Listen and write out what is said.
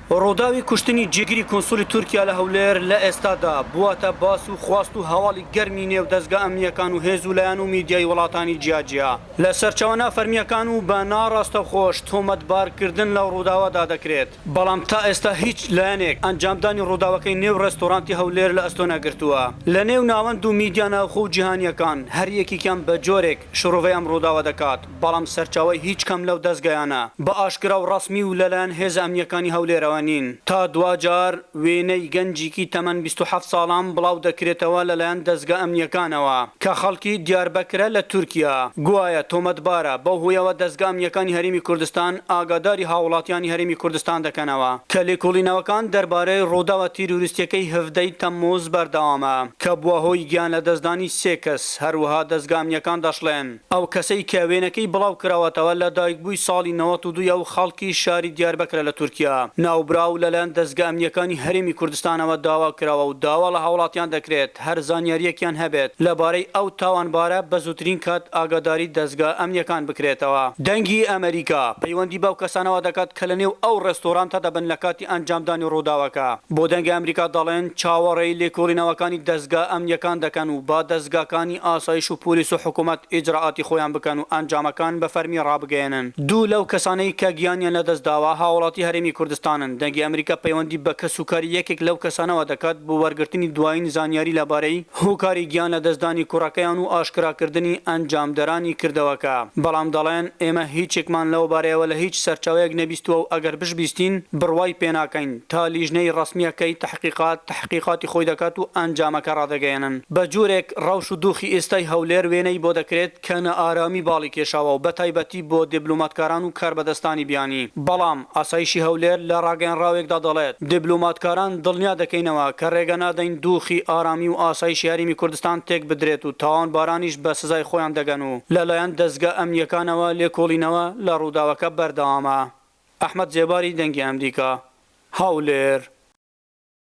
ڕۆداوی کوشتنی جێگیری کۆنسولی تورکیا لە هەولێر لە ئێستادا بوواتە باس و خواست و هەواڵی گەرمی نێو دەستگا ئەمنیەکان و هێز و لایەن و میدیای وڵاتانی جیاجیا لە سەرچاوە فەرمیەکان و بە ناڕاستەوخۆش تۆمەتبارکردن لەو ڕووداوەدا دەکرێت بەڵام تا ئێستا هیچ لایەنێک ئەنجامدانی ڕووداوەکەی نێو ڕێستۆرانتی هەولێر لە ئەستۆ نەگرتووە لە نێو ناوەند و میدیا ناوخۆ و جیهانیەکان هەر یەکێکیان بە جۆرێک شڕۆڤەی ئەم ڕووداوە دەکات بەڵام سەرچاوەی هیچ کەم لەو دەستگایانە بە ئاشکرا و ڕەسمی و لەلایەن هێز ئەمنیەکانی هەولێرەوە تا دوجار وێنەی گەنجێکی تەمەن 27 ساڵان بڵاو دەکرێتەوە لەلایەن دەستگا ئەمنیەکانەوە کە خەڵکی دیاربەکرە لە تورکیا گوایە تۆمەتبارە بەو هۆیەوە دەستگا ئەمنیەکانی هەرێمی کوردستان ئاگاداری هاوڵاتیانی هەرێمی کوردستان دەکەنەوە کە لێکۆڵینەوەکان دەربارەی ڕووداوە تیرۆریستیەکەی 17 تەمموز بەردەوامە کە بووە هۆی گیان لە دەستدانی 3 کەس هەروەها دەستگا ئەمنیەکان دەشڵێن ئەو کەسەی کە وێنەکەی بڵاو کراوەتەوە لە دایکبووی ساڵی 92 و خەڵکی شاری دیاربەکرە لە تورکیا ناوبراو لەلایەن دەستگا ئەمنیەکانی هەرێمی کوردستانەوە داوا کراوە و داوا لە هاوڵاتیان دەکرێت هەر زانیاریەکیان هەبێت لەبارەی ئەو تاوانبارە بە زووترین کات ئاگاداری دەستگا ئەمنیەکان بکرێتەوە دەنگی ئەمریکا پەیوەندی بەو کەسانەوە دەکات کە لە نێو ئەو ڕێستۆرانتە دەبن لە کاتی ئەنجامدانی ڕووداوەکە بۆ دەنگی ئەمریکا دەڵێن چاوەڕێی لێکۆڵینەوەکانی دەستگا ئەمنیەکان دەکەن و با دەستگاکانی ئاسایش و پۆلیس و حکوومەت ئیجراعاتی خۆیان بکەن و ئەنجامەکان بە فەرمی ڕابگەێنن دوو لەو کەسانەی کە گیانیان لەدەستداوە هاوڵاتی هەرێمی کوردستانن دەنگی ئەمریکا پەیوەندی بە کەسوکاری یەکێک لەو کەسانەوە دەکات بۆ وەرگرتنی دوایین زانیاری لەبارەی هۆکاری گیان لە دەستدانی کوڕەکەیان و ئاشکراکردنی ئەنجامدەرانی کردەوەکە بەڵام دەڵێن ئێمە هیچێکمان لەو بارەیەوە لە هیچ سەرچاوەیەک نەبیستووە و ئەگەر بشبیستین بڕوای پێناکەین تا لیژنەی ڕسمیەکەی تحقیقاتی خۆی دەکات و ئەنجامەکە ڕادەگەێنن بە جۆرێک ڕەوش و دووخی ئێستای هەولێر وێنەی بۆ دەکرێت کە نەئارامی باڵی کێشاوە و بەتایبەتی بۆ دیبلۆماتکاران و کاربەدەستانی بیانی بەڵام ئاسایشی هەولێر لە ڕاگەیەنراوێکدا دەڵێت دیبلۆماتکاران دڵنیا دەکەینەوە کە ڕێگە نادەین دووخی ئارامی و ئاسایشی هەرێمی کوردستان تێک بدرێت و تاوانبارانیش بە سزای خۆیان دەگەن و لەلایەن دەستگا ئەمنیەکانەوە لێکۆڵینەوە لە ڕووداوەکە بەردەوامە ئەحمەد جێباری دەنگی ئەمریکا هەولێر